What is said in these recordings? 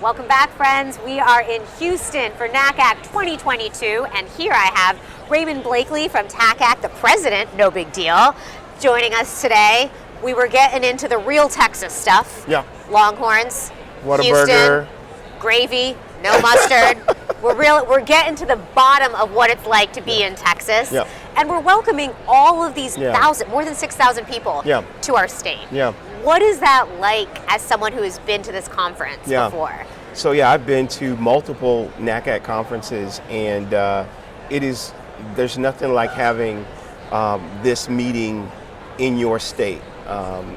Welcome back, friends. We are in Houston for NACAC 2022, and here I have Ramon Blakley from TACAC, the president, no big deal, joining us today. We were getting into the real Texas stuff. Yeah. Longhorns, Whataburger, Houston, gravy, no mustard. We're getting to the bottom of what it's like to be in Texas. Yeah. And we're welcoming all of these Yeah. more than 6,000 people Yeah. to our state. Yeah. What is that like as someone who has been to this conference Yeah. before? So yeah, I've been to multiple NACAC conferences, and there's nothing like having this meeting in your state.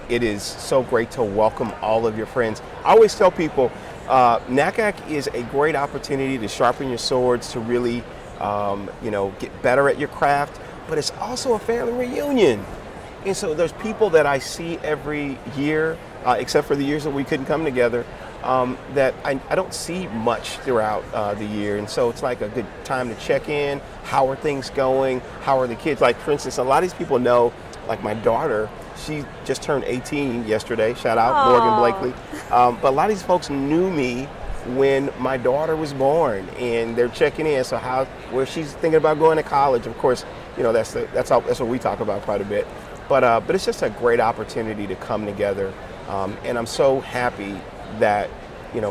It is so great to welcome all of your friends. I always tell people, NACAC is a great opportunity to sharpen your swords, to really get better at your craft, but it's also a family reunion. And so there's people that I see every year, except for the years that we couldn't come together, that I don't see much throughout the year. And so it's like a good time to check in. How are things going? How are the kids? Like, for instance, a lot of these people know, like my daughter, she just turned 18 yesterday. Shout out, Aww. Morgan Blakley. But a lot of these folks knew me when my daughter was born, and they're checking in. So where she's thinking about going to college. Of course, that's what we talk about quite a bit. But it's just a great opportunity to come together, and I'm so happy that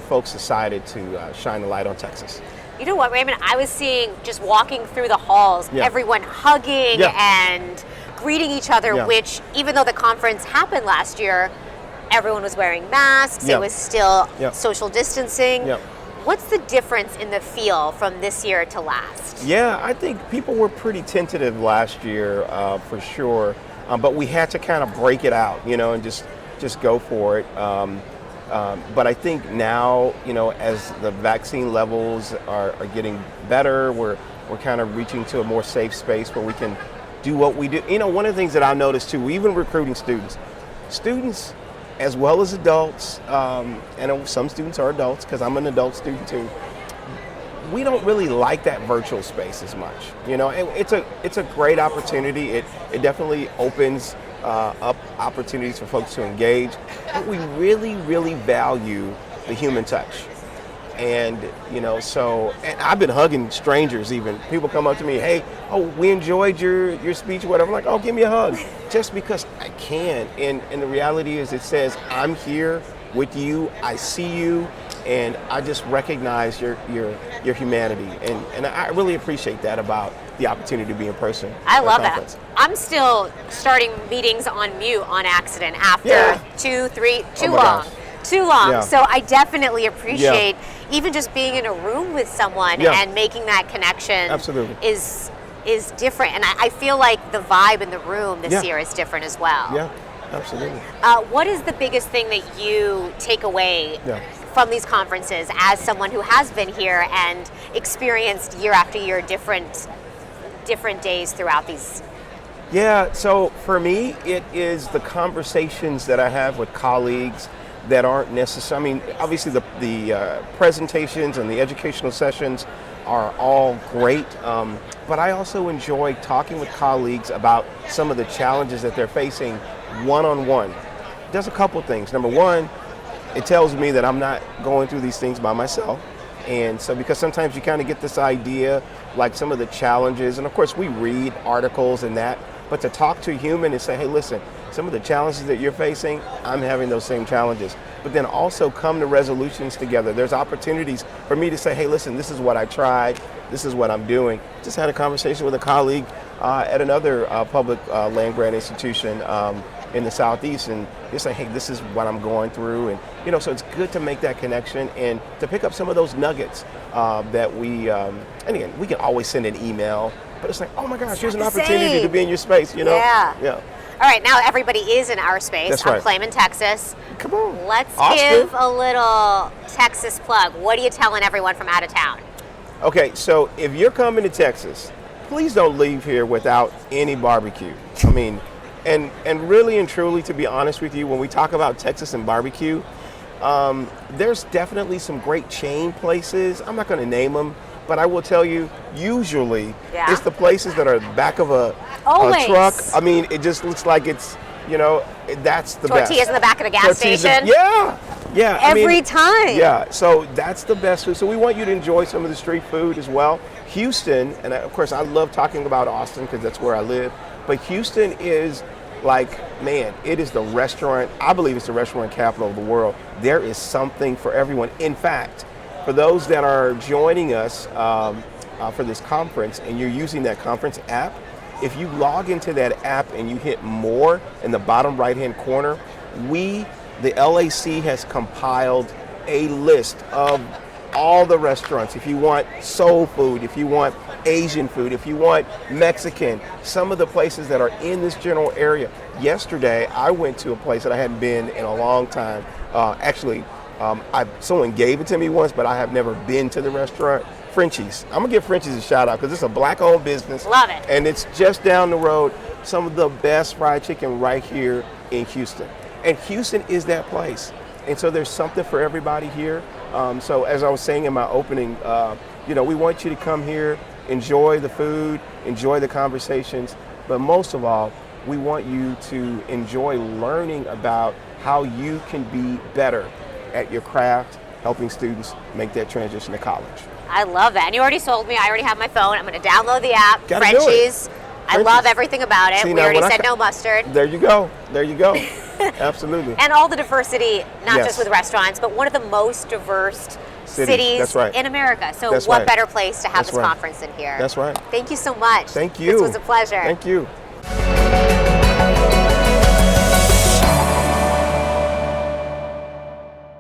folks decided to shine the light on Texas. You know what, Raymond? I was seeing, just walking through the halls, Yeah. everyone hugging Yeah. and greeting each other, Yeah. which, even though the conference happened last year, everyone was wearing masks. Yeah. It was still Yeah. social distancing. Yeah. What's the difference in the feel from this year to last? Yeah, I think people were pretty tentative last year, for sure. But we had to kind of break it out, and just go for it. But I think now, as the vaccine levels are getting better, we're kind of reaching to a more safe space where we can do what we do. One of the things that I noticed too, even recruiting students as well as adults, and some students are adults because I'm an adult student too, we don't really like that virtual space as much. It's a great opportunity. It definitely opens up opportunities for folks to engage, but we really, really value the human touch. And and I've been hugging strangers. Even people come up to me, hey, we enjoyed your speech or whatever. I'm like, oh, give me a hug, just because I can. And the reality is, it says I'm here with you. I see you, and I just recognize your humanity. And I really appreciate that about the opportunity to be in person. I at a love conference. that. I'm still starting meetings on mute on accident after Yeah. too Oh my long. gosh. Too long. Yeah. So I definitely appreciate even just being in a room with someone Yeah. and making that connection. Absolutely. is different. And I feel like the vibe in the room this Yeah. year is different as well. Yeah, absolutely. What is the biggest thing that you take away Yeah. from these conferences as someone who has been here and experienced year after year different days throughout these? Yeah, so for me, it is the conversations that I have with colleagues that aren't necessary. I mean, obviously the presentations and the educational sessions are all great, but I also enjoy talking with colleagues about some of the challenges that they're facing one-on-one. It does a couple things. Number one, it tells me that I'm not going through these things by myself. And so, because sometimes you kind of get this idea, like some of the challenges, and of course we read articles and that, but to talk to a human and say, hey, listen, some of the challenges that you're facing, I'm having those same challenges. But then also come to resolutions together. There's opportunities for me to say, hey, listen, this is what I tried, this is what I'm doing. Just had a conversation with a colleague at another public land grant institution in the Southeast, and just say, hey, this is what I'm going through. And so it's good to make that connection and to pick up some of those nuggets that and again, we can always send an email, but it's like, oh my gosh, here's an opportunity to be in your space, Yeah. Yeah. All right, now everybody is in our space. That's I'm right. claiming Texas. Come on. Let's Austin. give a little Texas plug. What are you telling everyone from out of town? Okay, so if you're coming to Texas, please don't leave here without any barbecue. I mean, and really and truly, to be honest with you, when we talk about Texas and barbecue, there's definitely some great chain places. I'm not going to name them, but I will tell you, usually it's the places that are back of a truck. I mean, it just looks like it's, that's the best. Tortillas in the back of the gas station? Yeah. Yeah, every time. Yeah, so that's the best food. So we want you to enjoy some of the street food as well. Houston, and of course I love talking about Austin because that's where I live, but Houston is like, man, it is the restaurant, I believe it's the restaurant capital of the world. There is something for everyone. In fact, for those that are joining us for this conference and you're using that conference app, if you log into that app and you hit more in the bottom right-hand corner, the LAC has compiled a list of all the restaurants. If you want soul food, if you want Asian food, if you want Mexican, some of the places that are in this general area. Yesterday, I went to a place that I hadn't been in a long time. Someone gave it to me once, but I have never been to the restaurant. Frenchie's. I'm gonna give Frenchie's a shout out because it's a black-owned business. Love it. And it's just down the road. Some of the best fried chicken right here in Houston. And Houston is that place. And so there's something for everybody here. So as I was saying in my opening, we want you to come here, enjoy the food, enjoy the conversations, but most of all, we want you to enjoy learning about how you can be better at your craft, helping students make that transition to college. I love that. And you already sold me. I already have my phone. I'm going to download the app. Gotta do it. Frenchie's. I love everything about it. See, we now, already when said no mustard. There you go. There you go. Absolutely. And all the diversity, not Yes. just with restaurants, but one of the most diverse cities That's right. in America. So That's what right. better place to have That's this right. conference in here? That's right. Thank you so much. Thank you. This was a pleasure. Thank you.